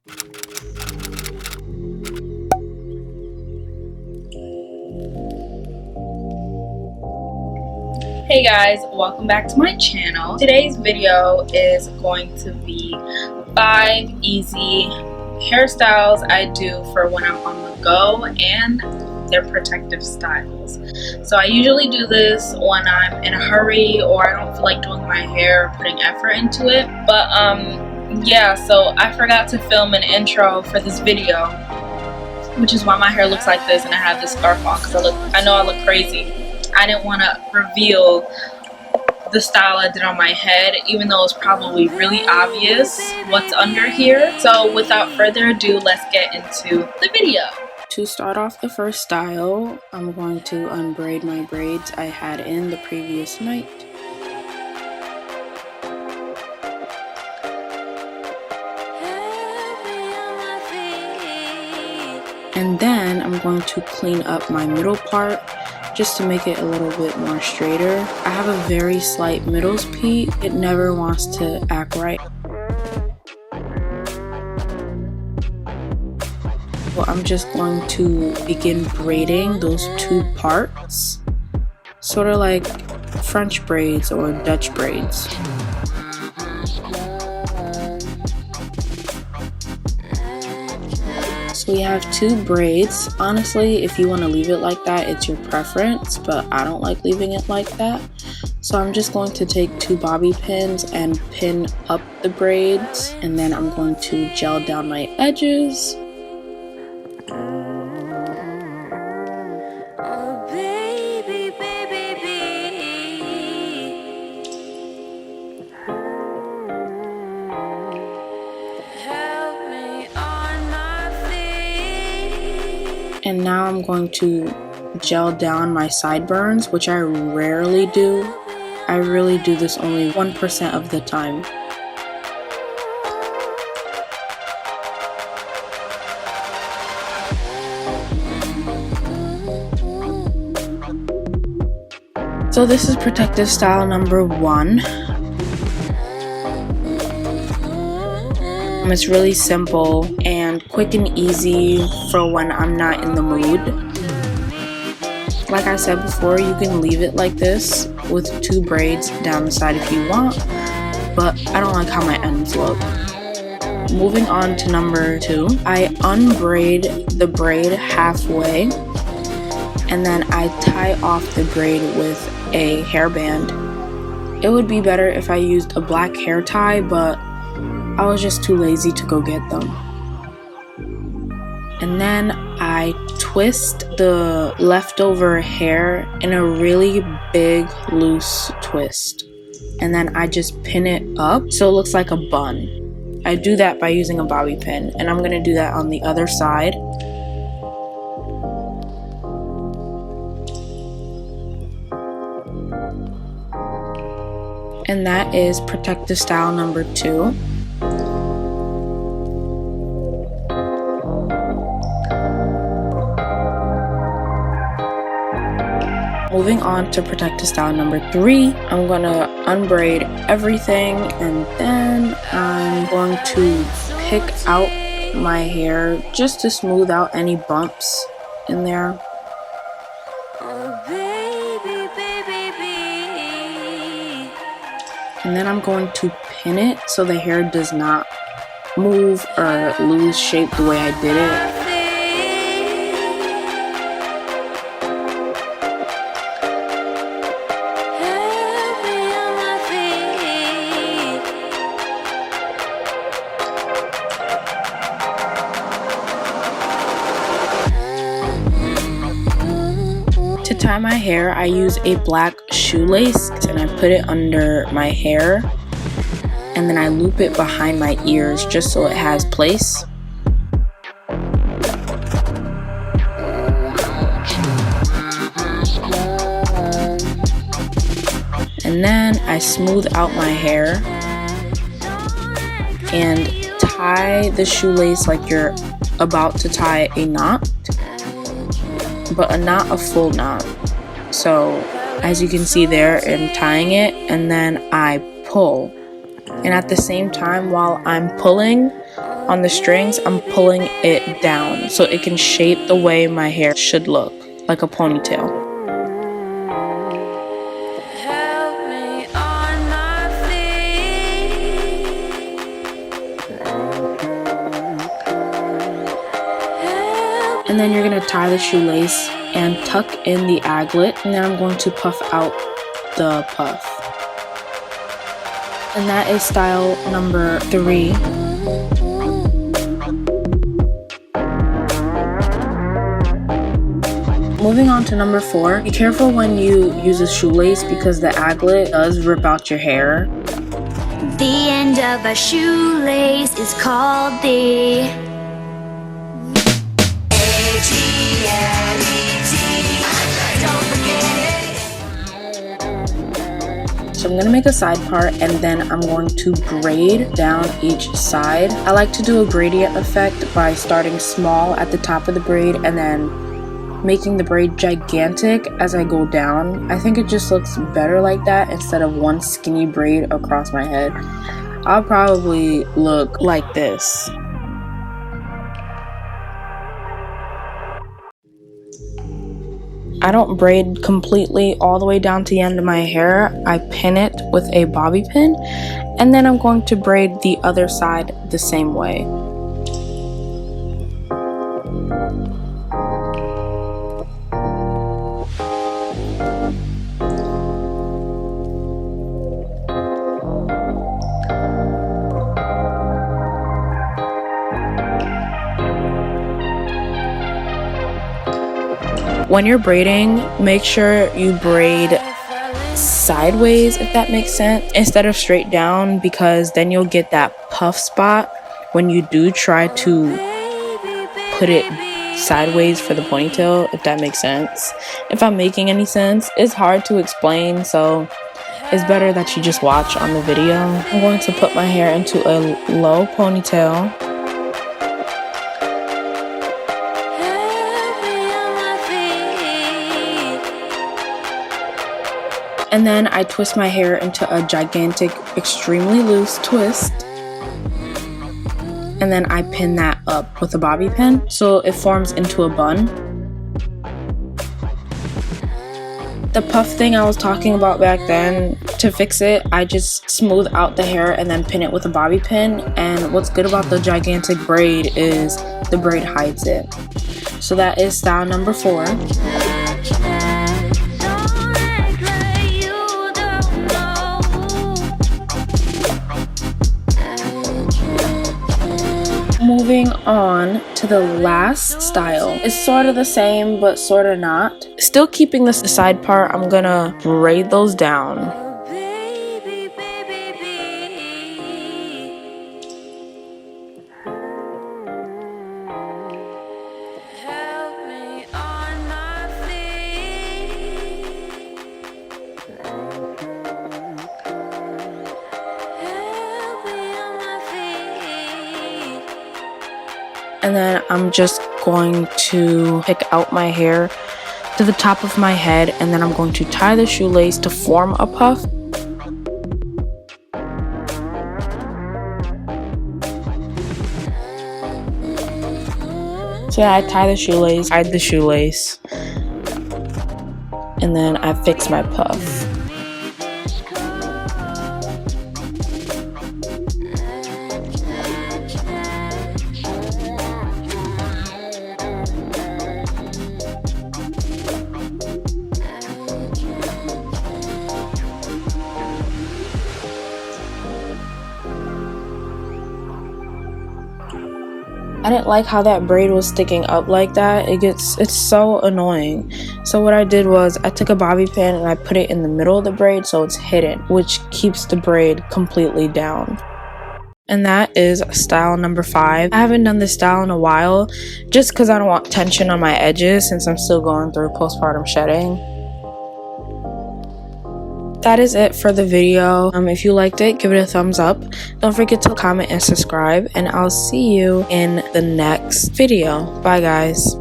Hey guys, welcome back to my channel. Today's video is going to be 5 easy hairstyles I do for when I'm on the go and their protective styles. So I usually do this when I'm in a hurry or I don't feel like doing my hair or putting effort into it. But yeah, so I forgot to film an intro for this video, which is why my hair looks like this and I have this scarf on because I know I look crazy. I didn't want to reveal the style I did on my head, even though it's probably really obvious what's under here. So without further ado, let's get into the video. To start off the first style, I'm going to unbraid my braids I had in the previous night. And then I'm going to clean up my middle part just to make it a little bit more straighter. I have a very slight middle peak. It never wants to act right. So I'm just going to begin braiding those two parts, sort of like French braids or Dutch braids. So we have two braids. Honestly, if you want to leave it like that, it's your preference, but I don't like leaving it like that. So I'm just going to take two bobby pins and pin up the braids, and then I'm going to gel down my edges. And now I'm going to gel down my sideburns, which I rarely do. I really do this only 1% of the time. So this is protective style number 1. It's really simple and quick and easy for when I'm not in the mood. Like I said before, you can leave it like this with two braids down the side if you want, but I don't like how my ends look. Moving on to number 2, I unbraid the braid halfway and then I tie off the braid with a hairband. It would be better if I used a black hair tie, but I was just too lazy to go get them. And then I twist the leftover hair in a really big loose twist. And then I just pin it up so it looks like a bun. I do that by using a bobby pin, and I'm gonna do that on the other side. And that is protective style number 2. Moving on to protective style number 3, I'm gonna unbraid everything and then I'm going to pick out my hair just to smooth out any bumps in there. And then I'm going to pin it so the hair does not move or lose shape the way I did it. To tie my hair, I use a black shoelace and I put it under my hair and then I loop it behind my ears just so it has place. And then I smooth out my hair and tie the shoelace like you're about to tie a knot, but not a full knot. So as you can see there, I'm tying it and then I pull. And at the same time while I'm pulling, on the strings, I'm pulling it down so it can shape the way my hair should look, like a ponytail. And then you're going to tie the shoelace and tuck in the aglet, and then I'm going to puff out the puff. And that is style number 3. Moving on to number 4, be careful when you use a shoelace because the aglet does rip out your hair. The end of a shoelace is called the So I'm going to make a side part and then I'm going to braid down each side. I like to do a gradient effect by starting small at the top of the braid and then making the braid gigantic as I go down. I think it just looks better like that instead of one skinny braid across my head. I'll probably look like this. I don't braid completely all the way down to the end of my hair. I pin it with a bobby pin, and then I'm going to braid the other side the same way. When you're braiding, make sure you braid sideways, if that makes sense, instead of straight down, because then you'll get that puff spot when you do try to put it sideways for the ponytail, if that makes sense. If I'm making any sense, it's hard to explain, so it's better that you just watch on the video. I'm going to put my hair into a low ponytail. And then I twist my hair into a gigantic, extremely loose twist. And then I pin that up with a bobby pin so it forms into a bun. The puff thing I was talking about back then, to fix it, I just smooth out the hair and then pin it with a bobby pin. And what's good about the gigantic braid is the braid hides it. So that is style number 4. Moving on to the last style. It's sort of the same, but sort of not. Still keeping the side part, I'm gonna braid those down. And then I'm just going to pick out my hair to the top of my head, and then I'm going to tie the shoelace to form a puff. So yeah, I tie the shoelace, hide the shoelace, and then I fix my puff. I didn't like how that braid was sticking up like that. It's so annoying. So what I did was I took a bobby pin and I put it in the middle of the braid so it's hidden, which keeps the braid completely down. And that is style number 5. I haven't done this style in a while just because I don't want tension on my edges since I'm still going through postpartum shedding. That is it for the video. If you liked it, give it a thumbs up. Don't forget to comment and subscribe, and I'll see you in the next video. Bye guys.